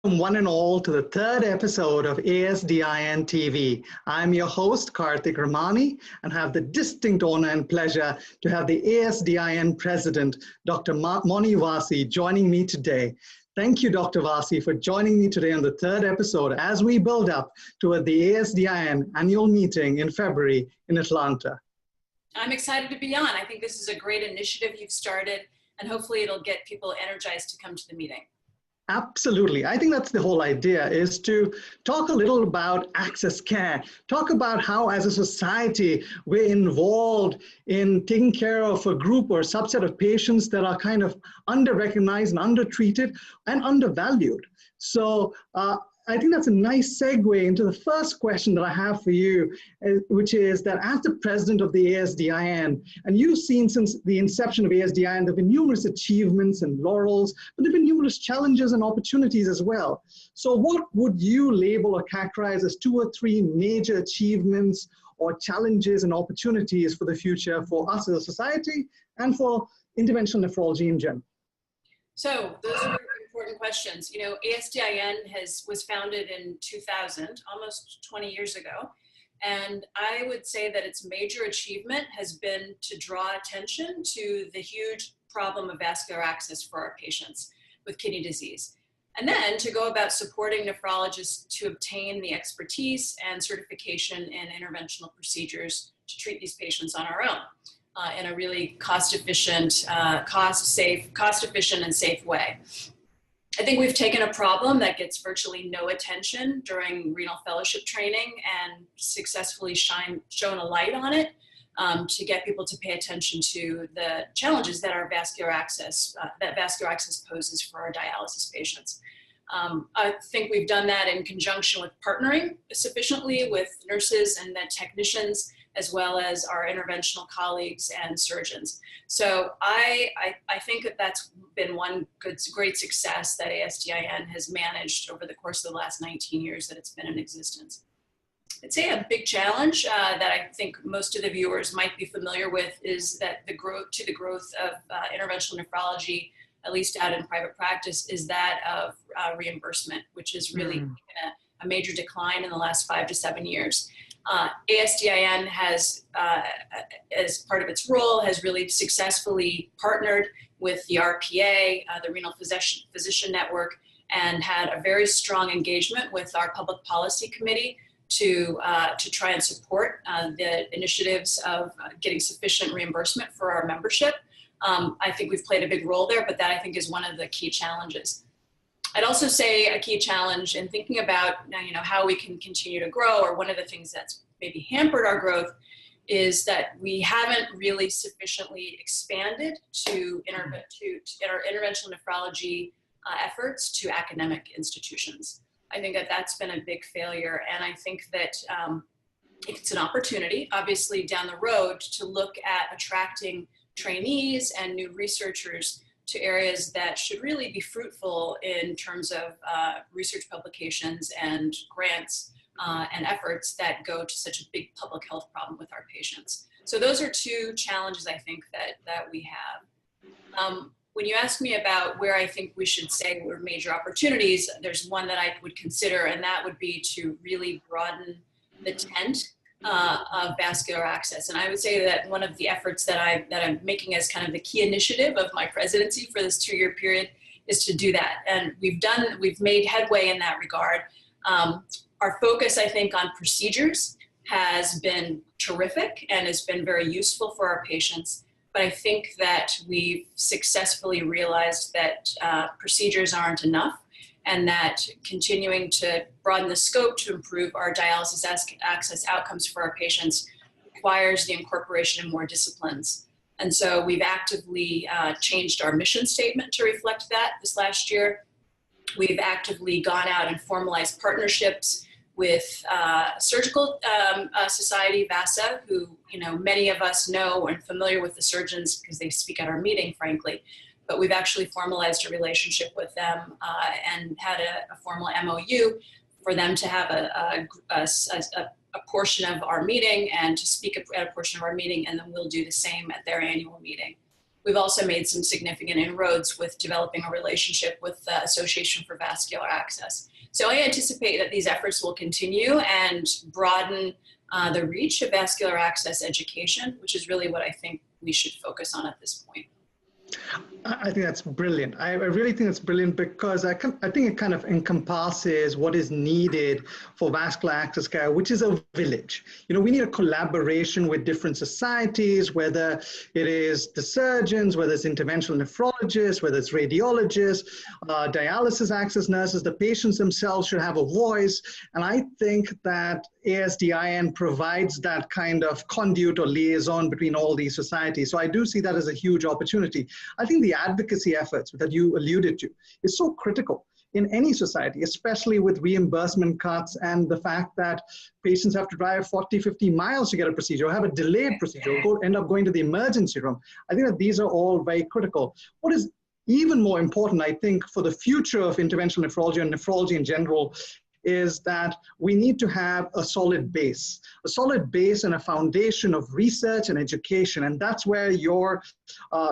One and all to the third episode of ASDIN TV. I'm your host, Karthik Ramani, and have the distinct honor and pleasure to have the ASDIN president, Dr. Monnie Wasse, joining me today. Thank you, Dr. Wasse, for joining me today on the third episode as we build up toward the ASDIN annual meeting in February in Atlanta. I'm excited to be on. I think this is a great initiative you've started, and hopefully it'll get people energized to come to the meeting. Absolutely. I think that's the whole idea, is to talk a little about access care, talk about how as a society we're involved in taking care of a group or a subset of patients that are kind of under-recognized and under-treated and undervalued. So I think that's a nice segue into the first question that I have for you, which is that as the president of the ASDIN, and you've seen since the inception of ASDIN, there have been numerous achievements and laurels, but there have been numerous challenges and opportunities as well. So what would you label or characterize as 2 or 3 major achievements or challenges and opportunities for the future for us as a society and for interventional nephrology in general? So those are important questions. You know, ASDIN was founded in 2000, almost 20 years ago. And I would say that its major achievement has been to draw attention to the huge problem of vascular access for our patients with kidney disease. And then to go about supporting nephrologists to obtain the expertise and certification in interventional procedures to treat these patients on our own in a really cost-efficient and safe way. I think we've taken a problem that gets virtually no attention during renal fellowship training and successfully shown a light on it to get people to pay attention to the challenges that our vascular access poses for our dialysis patients. I think we've done that in conjunction with partnering sufficiently with nurses and the technicians, as well as our interventional colleagues and surgeons. So I think that that's been one great success that ASDIN has managed over the course of the last 19 years that it's been in existence. I'd say a big challenge that I think most of the viewers might be familiar with is that the growth of interventional nephrology, at least out in private practice, is that of reimbursement, which is really a major decline in the last 5 to 7 years. ASDIN has, as part of its role, has really successfully partnered with the RPA, the Renal Physician Network, and had a very strong engagement with our Public Policy Committee to try and support the initiatives of getting sufficient reimbursement for our membership. I think we've played a big role there, but that I think is one of the key challenges. I'd also say a key challenge in thinking about how we can continue to grow, or one of the things that's maybe hampered our growth, is that we haven't really sufficiently expanded to our interventional nephrology efforts to academic institutions. I think that that's been a big failure, and I think that it's an opportunity, obviously, down the road to look at attracting trainees and new researchers to areas that should really be fruitful in terms of research publications and grants and efforts that go to such a big public health problem with our patients. So those are 2 challenges I think that we have. When you ask me about where I think we should say were major opportunities, there's one that I would consider, and that would be to really broaden the tent of vascular access. And I would say that one of the efforts that I'm making as kind of the key initiative of my presidency for this 2-year period is to do that. And we've made headway in that regard. Our focus, I think, on procedures has been terrific and has been very useful for our patients. But I think that we've successfully realized that procedures aren't enough, and that continuing to broaden the scope to improve our dialysis access outcomes for our patients requires the incorporation of more disciplines. And so we've actively changed our mission statement to reflect that this last year. We've actively gone out and formalized partnerships with Surgical Society, Wasse, who many of us know and familiar with the surgeons because they speak at our meeting, frankly. But we've actually formalized a relationship with them and had a formal MOU for them to have a portion of our meeting and to speak at a portion of our meeting, and then we'll do the same at their annual meeting. we've also made some significant inroads with developing a relationship with the Association for Vascular Access. So I anticipate that these efforts will continue and broaden the reach of vascular access education, which is really what I think we should focus on at this point. I think that's brilliant. I really think that's brilliant because I think it kind of encompasses what is needed for vascular access care, which is a village. You know, we need a collaboration with different societies, whether it is the surgeons, whether it's interventional nephrologists, whether it's radiologists, dialysis access nurses, the patients themselves should have a voice. And I think that ASDIN provides that kind of conduit or liaison between all these societies. So I do see that as a huge opportunity. I think the advocacy efforts that you alluded to is so critical in any society, especially with reimbursement cuts and the fact that patients have to drive 40, 50 miles to get a procedure or have a delayed procedure or end up going to the emergency room. I think that these are all very critical. What is even more important, I think, for the future of interventional nephrology and nephrology in general is that we need to have a solid base and a foundation of research and education. And that's where your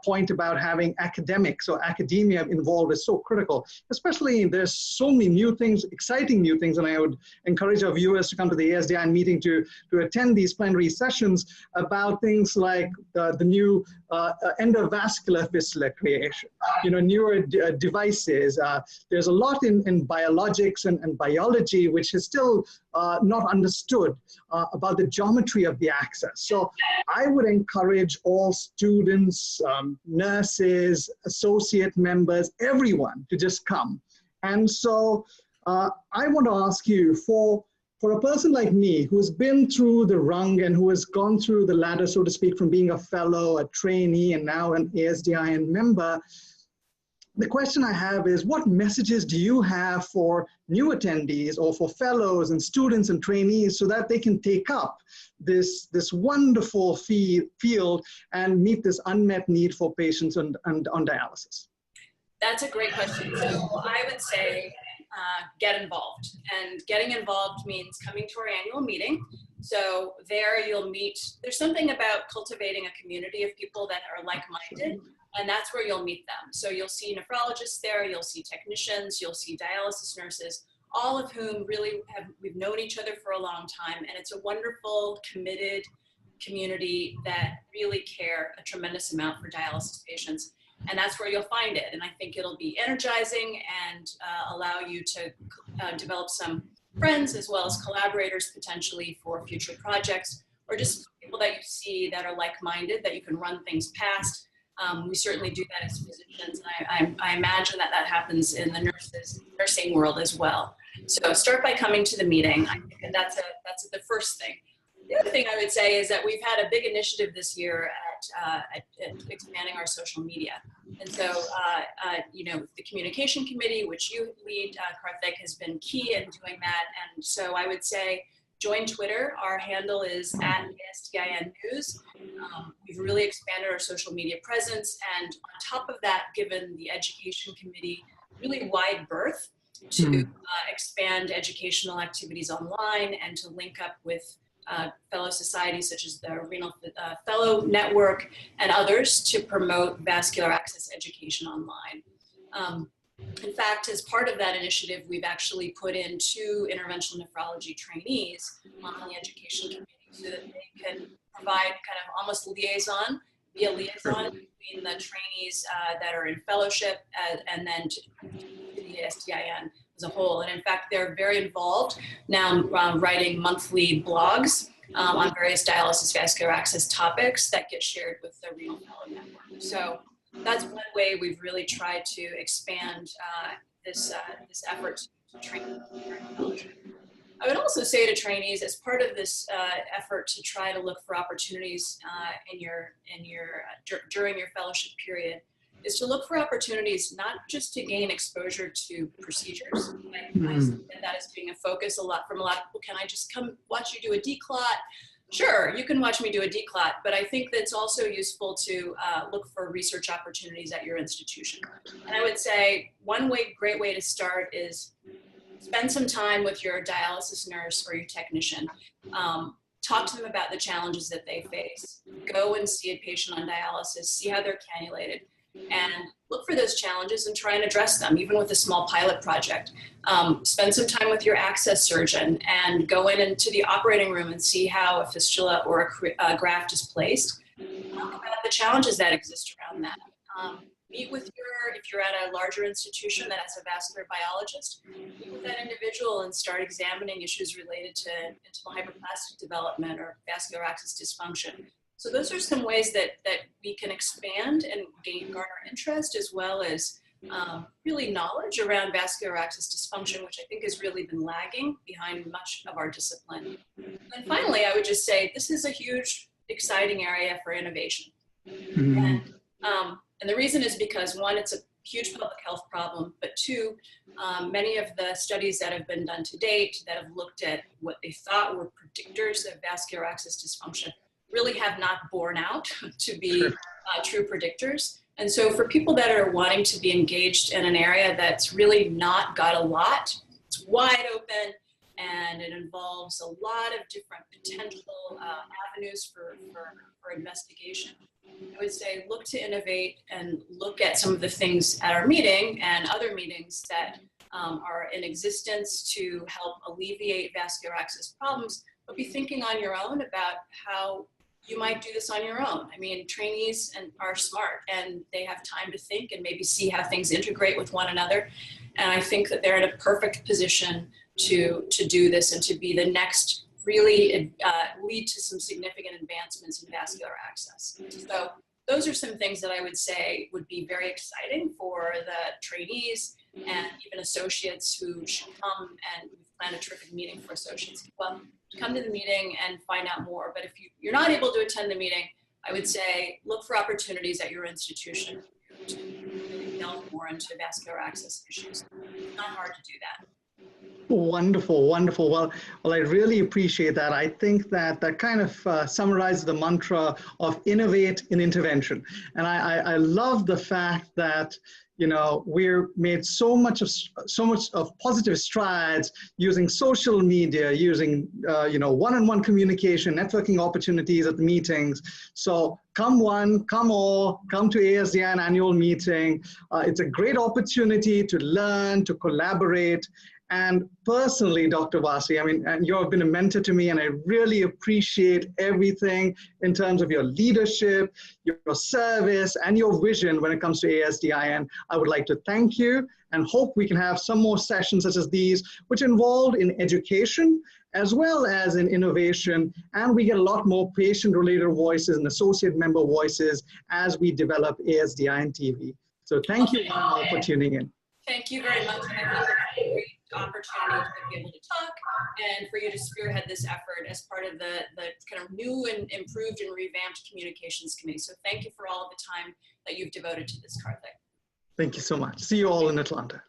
point about having academics or academia involved is so critical, especially there's so many new things, exciting new things. And I would encourage our viewers to come to the ASDIN meeting to attend these plenary sessions about things like the new endovascular fistula creation, you know, newer devices. There's a lot in biologics and biology which is still not understood about the geometry of the access. So I would encourage all students, nurses, associate members, everyone to just come. And so I want to ask you, for a person like me who's been through the rung and who has gone through the ladder, so to speak, from being a fellow, a trainee, and now an ASDIN member, the question I have is, what messages do you have for new attendees or for fellows and students and trainees so that they can take up this wonderful field and meet this unmet need for patients on dialysis? That's a great question. So I would say get involved. And getting involved means coming to our annual meeting. So there you'll meet, there's something about cultivating a community of people that are like-minded. And that's where you'll meet them. So you'll see nephrologists there, you'll see technicians, you'll see dialysis nurses, all of whom really we've known each other for a long time. And it's a wonderful, committed community that really care a tremendous amount for dialysis patients. And that's where you'll find it. And I think it'll be energizing and allow you to develop some friends as well as collaborators potentially for future projects, or just people that you see that are like-minded that you can run things past. We certainly do that as physicians, and I imagine that happens in the nursing world as well. So start by coming to the meeting. I think that's the first thing. The other thing I would say is that we've had a big initiative this year at expanding our social media. And so, you know, the communication committee, which you lead, Karthik, has been key in doing that. And so I would say, join Twitter. Our handle is @ASDIN News. We've really expanded our social media presence. And on top of that, given the education committee really wide berth to expand educational activities online and to link up with fellow societies such as the Renal Fellow Network and others to promote vascular access education online. In fact, as part of that initiative, we've actually put in 2 interventional nephrology trainees on the education committee so that they can provide kind of almost be a liaison between the trainees that are in fellowship and then to the ASDIN as a whole. And in fact, they're very involved now writing monthly blogs on various dialysis vascular access topics that get shared with the Renal Fellow Network. So that's one way we've really tried to expand this effort to train fellowship. I would also say to trainees, as part of this effort to try to look for opportunities during your fellowship period, is to look for opportunities not just to gain exposure to procedures. I see that as being a focus from a lot of people. Can I just come watch you do a declot? Sure, you can watch me do a declot, but I think that it's also useful to look for research opportunities at your institution. And I would say one great way to start is spend some time with your dialysis nurse or your technician. talk to them about the challenges that they face, go and see a patient on dialysis, see how they're cannulated, and look for those challenges and try and address them, even with a small pilot project. Spend some time with your access surgeon and go into the operating room and see how a fistula or a graft is placed. Talk about the challenges that exist around that. Meet with if you're at a larger institution that has a vascular biologist, meet with that individual and start examining issues related to intimal hyperplastic development or vascular access dysfunction. So those are some ways that we can expand and garner interest, as well as really knowledge around vascular access dysfunction, which I think has really been lagging behind much of our discipline. And finally, I would just say this is a huge, exciting area for innovation. And the reason is because, one, it's a huge public health problem, but two, many of the studies that have been done to date that have looked at what they thought were predictors of vascular access dysfunction really have not borne out to be true predictors. And so for people that are wanting to be engaged in an area that's really not got a lot, it's wide open, and it involves a lot of different potential avenues for investigation, I would say look to innovate and look at some of the things at our meeting and other meetings that are in existence to help alleviate vascular access problems, but be thinking on your own about how you might do this on your own. I mean, trainees are smart and they have time to think and maybe see how things integrate with one another. And I think that they're in a perfect position to do this and to be the next really lead to some significant advancements in vascular access. So those are some things that I would say would be very exciting for the trainees and even associates who should come, and we've planned a terrific meeting for associates as well. Come to the meeting and find out more. But if you're not able to attend the meeting, I would say look for opportunities at your institution to delve more into vascular access issues. It's not hard to do that. Wonderful, wonderful. Well, I really appreciate that. I think that kind of summarizes the mantra of innovate in intervention. And I love the fact that, you know, we're made so much of positive strides using social media, using you know, one-on-one communication, networking opportunities at the meetings. So come one, come all, come to ASDIN annual meeting. It's a great opportunity to learn, to collaborate. And personally, Dr. Wasse, I mean, and you have been a mentor to me, and I really appreciate everything in terms of your leadership, your service, and your vision when it comes to ASDIN. I would like to thank you and hope we can have some more sessions such as these, which involved in education as well as in innovation, and we get a lot more patient-related voices and associate member voices as we develop ASDIN TV. So thank you all for tuning in. Thank you very much. Opportunity to be able to talk and for you to spearhead this effort as part of the kind of new and improved and revamped communications committee. So thank you for all of the time that you've devoted to this, Karthik. Thank you so much. See you all in Atlanta.